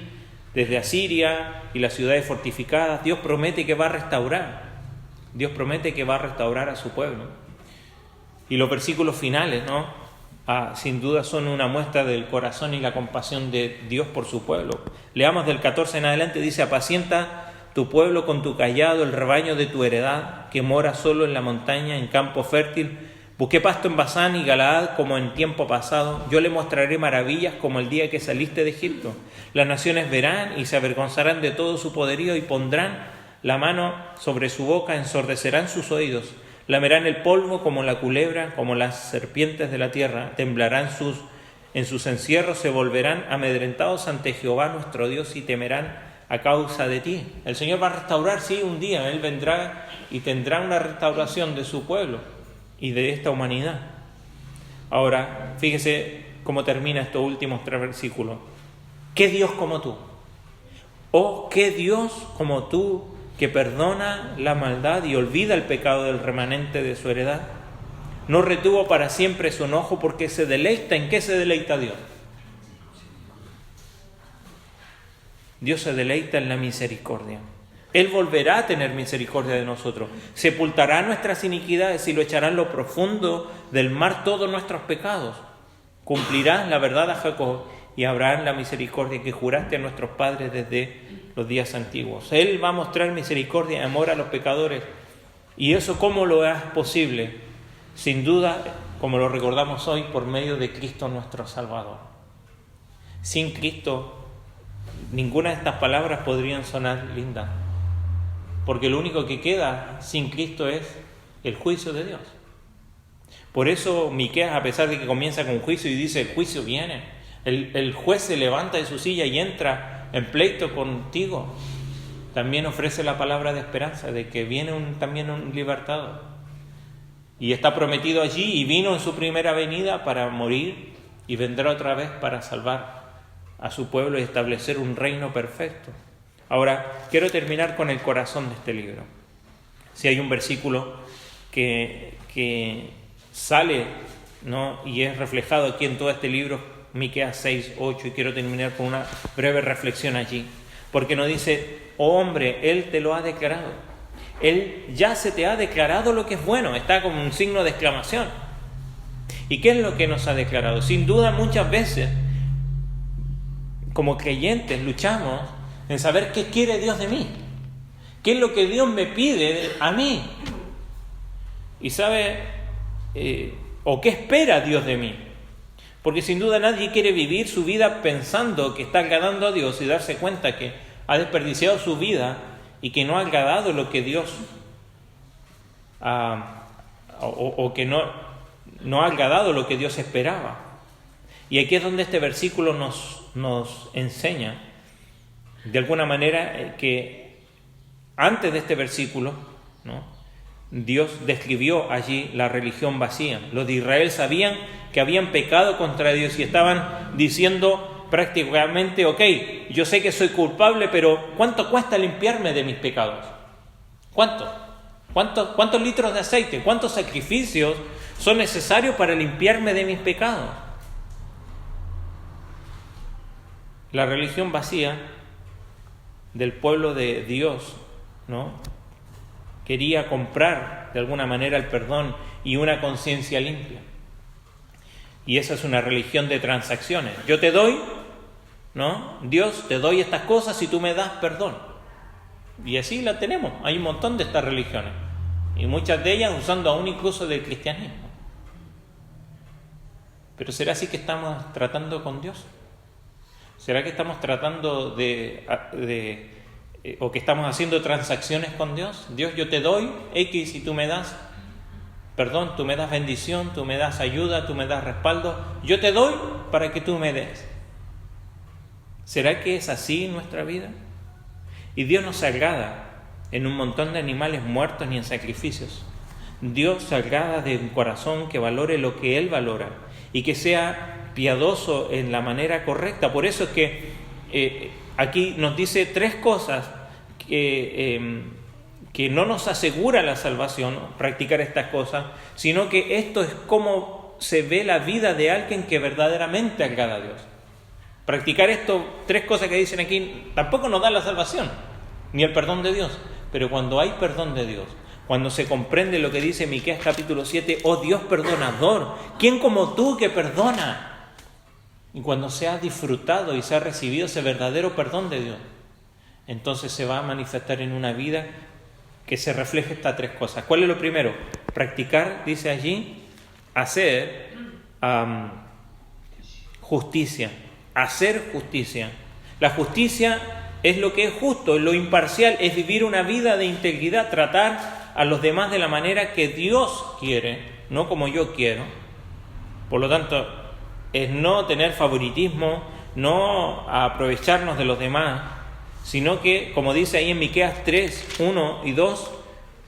desde Asiria y las ciudades fortificadas. Dios promete que va a restaurar. Dios promete que va a restaurar a su pueblo. Y los versículos finales, ¿no? Sin duda son una muestra del corazón y la compasión de Dios por su pueblo. Leamos del 14 en adelante, dice: apacienta tu pueblo con tu cayado, el rebaño de tu heredad, que mora solo en la montaña, en campo fértil. Busqué pasto en Basán y Galaad como en tiempo pasado. Yo le mostraré maravillas como el día que saliste de Egipto. Las naciones verán y se avergonzarán de todo su poderío y pondrán la mano sobre su boca, ensordecerán sus oídos. Lamerán el polvo como la culebra, como las serpientes de la tierra. Temblarán en sus encierros, se volverán amedrentados ante Jehová nuestro Dios y temerán a causa de ti. El Señor va a restaurar, sí, un día. Él vendrá y tendrá una restauración de su pueblo y de esta humanidad. Ahora, fíjese cómo termina estos últimos 3 versículos. ¿Qué Dios como tú? Oh, qué Dios como tú, que perdona la maldad y olvida el pecado del remanente de su heredad. No retuvo para siempre su enojo, porque se deleita. ¿En qué se deleita Dios? Dios se deleita en la misericordia. Él volverá a tener misericordia de nosotros. Sepultará nuestras iniquidades y lo echará en lo profundo del mar todos nuestros pecados. Cumplirá la verdad a Jacob y Abraham la misericordia que juraste a nuestros padres desde los días antiguos. Él va a mostrar misericordia y amor a los pecadores. ¿Y eso cómo lo es posible? Sin duda, como lo recordamos hoy, por medio de Cristo nuestro Salvador. Sin Cristo, ninguna de estas palabras podrían sonar lindas, porque lo único que queda sin Cristo es el juicio de Dios. Por eso Miqueas, a pesar de que comienza con juicio y dice: el juicio viene, el juez se levanta de su silla y entra en pleito contigo, también ofrece la palabra de esperanza de que viene también un libertador, y está prometido allí y vino en su primera venida para morir y vendrá otra vez para salvar a su pueblo y establecer un reino perfecto. Ahora, quiero terminar con el corazón de este libro. Si hay un versículo que sale, ¿no?, y es reflejado aquí en todo este libro, Miqueas 6, 8, y quiero terminar con una breve reflexión allí, porque nos dice: oh hombre, Él te lo ha declarado, Él ya se te ha declarado lo que es bueno. Está como un signo de exclamación. ¿Y qué es lo que nos ha declarado? Sin duda, muchas veces como creyentes luchamos en saber qué quiere Dios de mí, qué es lo que Dios me pide a mí, y sabe, o qué espera Dios de mí. Porque sin duda nadie quiere vivir su vida pensando que está agradando a Dios y darse cuenta que ha desperdiciado su vida y que no ha agradado lo que Dios o que no ha agradado lo que Dios esperaba. Y aquí es donde este versículo nos enseña, de alguna manera, que antes de este versículo, ¿no?, Dios describió allí la religión vacía. Los de Israel sabían que habían pecado contra Dios y estaban diciendo prácticamente: ok, yo sé que soy culpable, pero ¿cuánto cuesta limpiarme de mis pecados? ¿Cuántos litros de aceite? ¿Cuántos sacrificios son necesarios para limpiarme de mis pecados? La religión vacía del pueblo de Dios, ¿no?, quería comprar de alguna manera el perdón y una conciencia limpia. Y esa es una religión de transacciones. Yo te doy, ¿no?, Dios, te doy estas cosas y tú me das perdón. Y así la tenemos. Hay un montón de estas religiones, y muchas de ellas usando aún incluso del cristianismo. Pero ¿será así que estamos tratando con Dios? ¿Será que estamos tratando o que estamos haciendo transacciones con Dios? Dios, yo te doy X y tú me das perdón, tú me das bendición, tú me das ayuda, tú me das respaldo. Yo te doy para que tú me des. ¿Será que es así en nuestra vida? Y Dios no se agrada en un montón de animales muertos ni en sacrificios. Dios se agrada de un corazón que valore lo que Él valora y que sea piadoso en la manera correcta. Por eso es que aquí nos dice tres cosas que no nos asegura la salvación, practicar estas cosas, sino que esto es cómo se ve la vida de alguien que verdaderamente agrada a Dios. Practicar esto, tres cosas que dicen aquí, tampoco nos da la salvación, ni el perdón de Dios. Pero cuando hay perdón de Dios, cuando se comprende lo que dice Miqueas capítulo 7, oh Dios perdonador, ¿quién como tú que perdona? Y cuando se ha disfrutado y se ha recibido ese verdadero perdón de Dios, entonces se va a manifestar en una vida que se refleje estas tres cosas. ¿Cuál es lo primero? Practicar, dice allí, hacer justicia. Hacer justicia. La justicia es lo que es justo, es lo imparcial, es vivir una vida de integridad, tratar a los demás de la manera que Dios quiere, no como yo quiero. Por lo tanto, es no tener favoritismo, no aprovecharnos de los demás, sino que, como dice ahí en Miqueas 3, 1 y 2,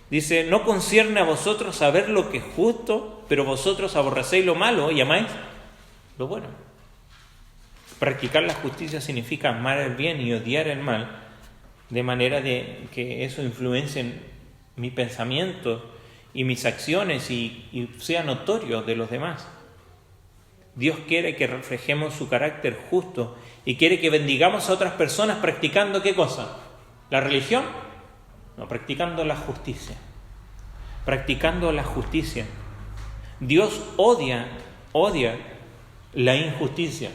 dice: no concierne a vosotros saber lo que es justo, pero vosotros aborrecéis lo malo y amáis lo bueno. Practicar la justicia significa amar el bien y odiar el mal, de manera de que eso influencie en mi pensamiento y mis acciones y sea notorio de los demás. Dios quiere que reflejemos su carácter justo y quiere que bendigamos a otras personas practicando ¿qué cosa? ¿La religión? No, practicando la justicia. Practicando la justicia. Dios odia la injusticia.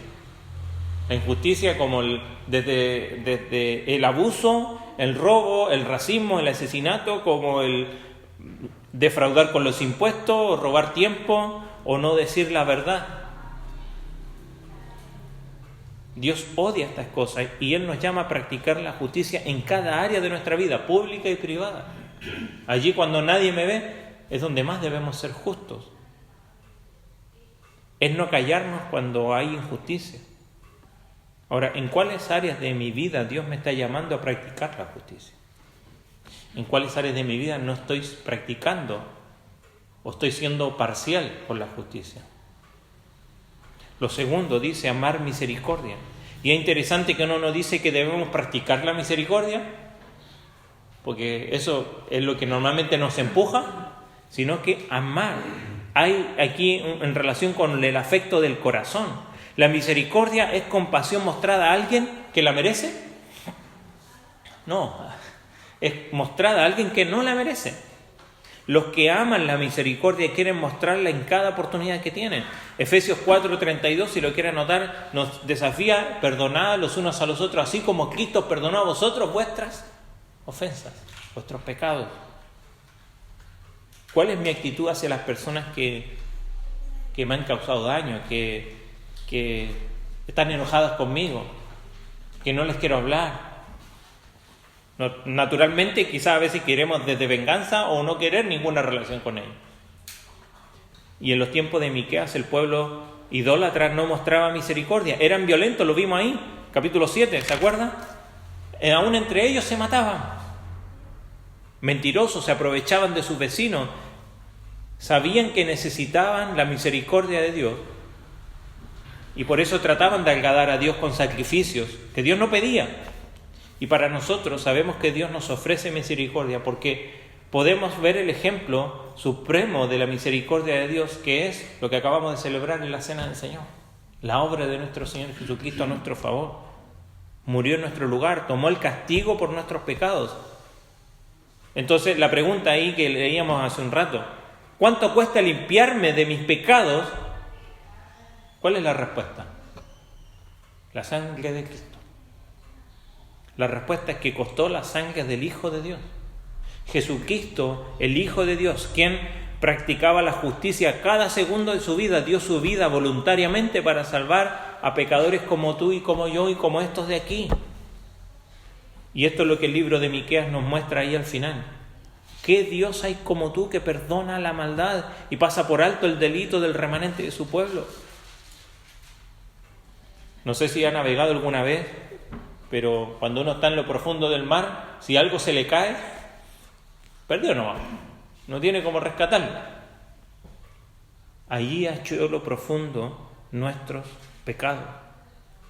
La injusticia como desde el abuso, el robo, el racismo, el asesinato, como el defraudar con los impuestos, o robar tiempo, o no decir la verdad. Dios odia estas cosas y Él nos llama a practicar la justicia en cada área de nuestra vida, pública y privada. Allí cuando nadie me ve, es donde más debemos ser justos. Es no callarnos cuando hay injusticia. Ahora, ¿en cuáles áreas de mi vida Dios me está llamando a practicar la justicia? ¿En cuáles áreas de mi vida no estoy practicando o estoy siendo parcial con la justicia? Lo segundo dice amar misericordia. Y es interesante que no nos dice que debemos practicar la misericordia, porque eso es lo que normalmente nos empuja, sino que amar. Hay aquí en relación con el afecto del corazón. ¿La misericordia es compasión mostrada a alguien que la merece? No, es mostrada a alguien que no la merece. Los que aman la misericordia quieren mostrarla en cada oportunidad que tienen. Efesios 4:32, si lo quieren anotar, nos desafía: perdonad los unos a los otros, así como Cristo perdonó a vosotros vuestras ofensas, vuestros pecados. ¿Cuál es mi actitud hacia las personas que me han causado daño, que están enojadas conmigo, que no les quiero hablar? Naturalmente, quizás a veces queremos desde venganza o no querer ninguna relación con ellos. Y en los tiempos de Miqueas, el pueblo idólatra no mostraba misericordia. Eran violentos, lo vimos ahí, capítulo 7, ¿se acuerdan? Aún entre ellos se mataban. Mentirosos, se aprovechaban de sus vecinos. Sabían que necesitaban la misericordia de Dios. Y por eso trataban de agradar a Dios con sacrificios que Dios no pedía. Y para nosotros sabemos que Dios nos ofrece misericordia porque podemos ver el ejemplo supremo de la misericordia de Dios, que es lo que acabamos de celebrar en la Cena del Señor. La obra de nuestro Señor Jesucristo a nuestro favor. Murió en nuestro lugar, tomó el castigo por nuestros pecados. Entonces la pregunta ahí que leíamos hace un rato: ¿cuánto cuesta limpiarme de mis pecados? ¿Cuál es la respuesta? La sangre de Cristo. La respuesta es que costó la sangre del Hijo de Dios. Jesucristo, el Hijo de Dios, quien practicaba la justicia cada segundo de su vida, dio su vida voluntariamente para salvar a pecadores como tú y como yo y como estos de aquí. Y esto es lo que el libro de Miqueas nos muestra ahí al final. ¿Qué Dios hay como tú que perdona la maldad y pasa por alto el delito del remanente de su pueblo? No sé si ha navegado alguna vez, pero cuando uno está en lo profundo del mar, si algo se le cae, perdió nomás, no tiene cómo rescatarlo. Allí ha hecho lo profundo nuestros pecados.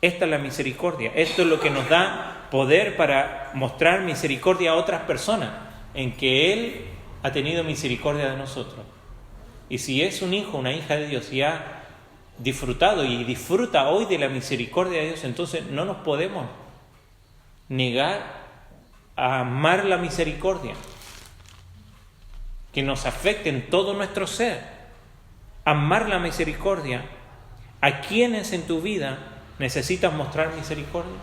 Esta es la misericordia. Esto es lo que nos da poder para mostrar misericordia a otras personas, en que Él ha tenido misericordia de nosotros. Y si es un hijo, una hija de Dios, y ha disfrutado y disfruta hoy de la misericordia de Dios, entonces no nos podemos negar a amar la misericordia, que nos afecte en todo nuestro ser. Amar la misericordia. ¿A quiénes en tu vida necesitas mostrar misericordia?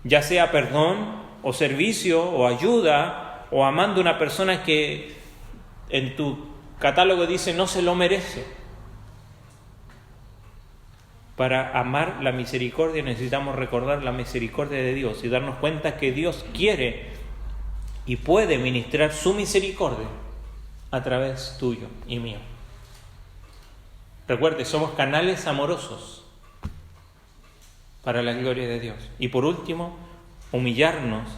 Ya sea perdón, o servicio, o ayuda, o amando a una persona que en tu catálogo dice no se lo merece. Para amar la misericordia necesitamos recordar la misericordia de Dios y darnos cuenta que Dios quiere y puede ministrar su misericordia a través tuyo y mío. Recuerde, somos canales amorosos para la gloria de Dios. Y por último, humillarnos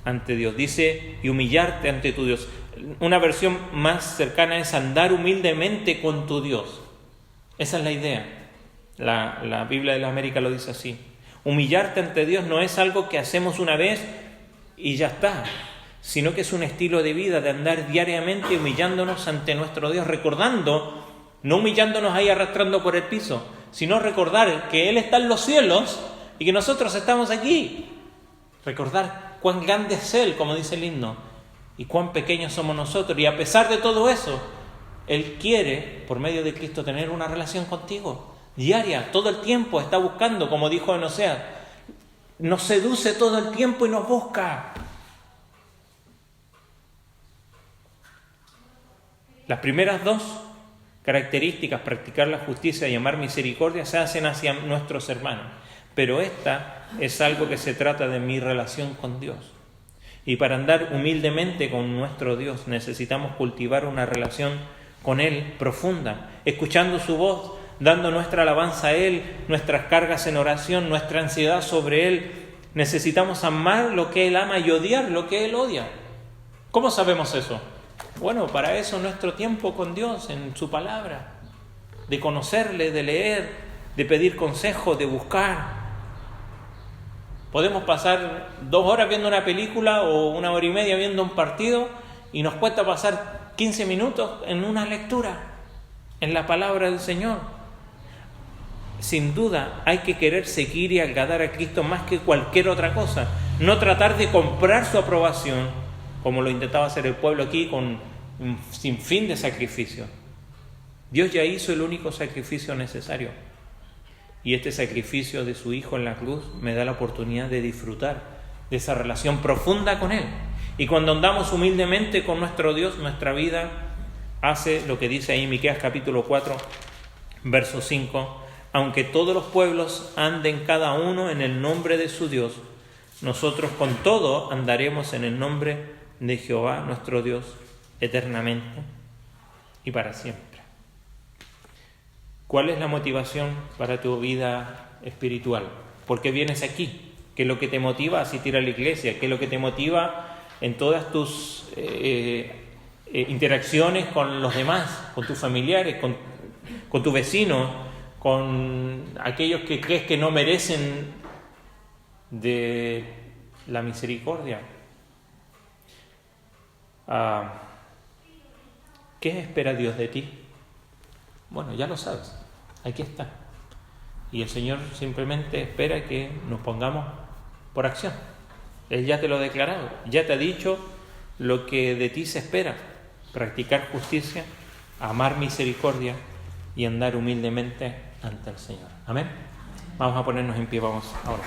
ante Dios. Dice, y humillarte ante tu Dios. Una versión más cercana es andar humildemente con tu Dios. Esa es la idea. La Biblia de la América lo dice así. Humillarte ante Dios no es algo que hacemos una vez y ya está, sino que es un estilo de vida de andar diariamente humillándonos ante nuestro Dios, recordando, no humillándonos ahí arrastrando por el piso, sino recordar que Él está en los cielos y que nosotros estamos aquí. Recordar cuán grande es Él, como dice el himno, y cuán pequeños somos nosotros. Y a pesar de todo eso, Él quiere, por medio de Cristo, tener una relación contigo. Diaria, todo el tiempo está buscando, como dijo en Oseas, nos seduce todo el tiempo y nos busca. Las primeras dos características, practicar la justicia y amar misericordia, se hacen hacia nuestros hermanos, pero esta es algo que se trata de mi relación con Dios. Y para andar humildemente con nuestro Dios necesitamos cultivar una relación con Él profunda, escuchando su voz, dando nuestra alabanza a Él, nuestras cargas en oración, nuestra ansiedad sobre Él. Necesitamos amar lo que Él ama y odiar lo que Él odia. ¿Cómo sabemos eso? Bueno, para eso nuestro tiempo con Dios, en su palabra, de conocerle, de leer, de pedir consejo, de buscar. Podemos pasar 2 horas viendo una película o 1 hora y media viendo un partido y nos cuesta pasar 15 minutos en una lectura, en la palabra del Señor. Sin duda hay que querer seguir y agradar a Cristo más que cualquier otra cosa. No tratar de comprar su aprobación, como lo intentaba hacer el pueblo aquí con un sinfín de sacrificios. Dios ya hizo el único sacrificio necesario. Y este sacrificio de su Hijo en la cruz me da la oportunidad de disfrutar de esa relación profunda con Él. Y cuando andamos humildemente con nuestro Dios, nuestra vida hace lo que dice ahí Miqueas capítulo 4, verso 5. Aunque todos los pueblos anden cada uno en el nombre de su Dios, nosotros con todo andaremos en el nombre de Jehová nuestro Dios eternamente y para siempre. ¿Cuál es la motivación para tu vida espiritual? ¿Por qué vienes aquí? ¿Qué es lo que te motiva a asistir a la iglesia? ¿Qué es lo que te motiva en todas tus interacciones con los demás, con tus familiares, con tu vecino, con aquellos que crees que no merecen de la misericordia? ¿Qué espera Dios de ti? Bueno, ya lo sabes, aquí está. Y el Señor simplemente espera que nos pongamos por acción. Él ya te lo ha declarado, ya te ha dicho lo que de ti se espera: practicar justicia, amar misericordia y andar humildemente ante el Señor. Amén. Vamos a ponernos en pie, vamos ahora.